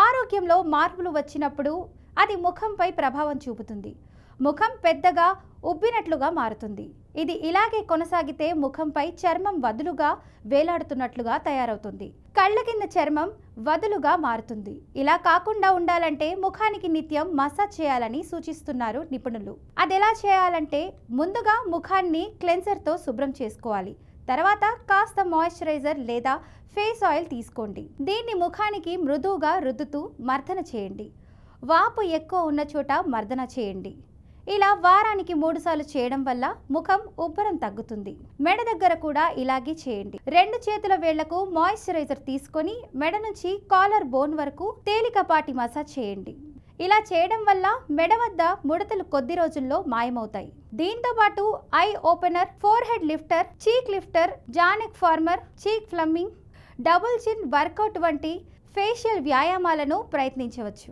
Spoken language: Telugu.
ఆరోగ్యంలో మార్పులు వచ్చినప్పుడు అది ముఖంపై ప్రభావం చూపుతుంది. ముఖం పెద్దగా ఉబ్బినట్లుగా మారుతుంది. ఇది ఇలాగే కొనసాగితే ముఖంపై చర్మం వదులుగా వేలాడుతున్నట్లుగా తయారవుతుంది. కళ్ళ కింద చర్మం వదులుగా మారుతుంది. ఇలా కాకుండా ఉండాలంటే ముఖానికి నిత్యం మసాజ్ చేయాలని సూచిస్తున్నారు నిపుణులు. అదెలా చేయాలంటే ముందుగా ముఖాన్ని క్లెన్సర్తో శుభ్రం చేసుకోవాలి. తర్వాత కాస్త మాయిశ్చరైజర్ లేదా ఫేస్ ఆయిల్ తీసుకోండి. దీన్ని ముఖానికి మృదువుగా రుద్దుతూ మర్దన చేయండి. వాపు ఎక్కువ ఉన్న చోట మర్దన చేయండి. ఇలా వారానికి 3 సార్లు చేయడం వల్ల ముఖం ఉబ్బరం తగ్గుతుంది. మెడ దగ్గర కూడా ఇలాగే చేయండి. 2 చేతుల వేళ్లకు మాయిశ్చరైజర్ తీసుకొని మెడ నుంచి కాలర్ బోన్ వరకు తేలికపాటి మసాజ్ చేయండి. ఇలా చేయడం వల్ల మెడ వద్ద ముడతలు కొద్ది రోజుల్లో మాయమవుతాయి. దీంతో పాటు eye opener, forehead lifter, cheek lifter, జానెక్ ఫార్మర్, చీక్ ఫ్లమ్మింగ్, డబుల్ చిన్ వర్కౌట్ వంటి ఫేషియల్ వ్యాయామాలను ప్రయత్నించవచ్చు.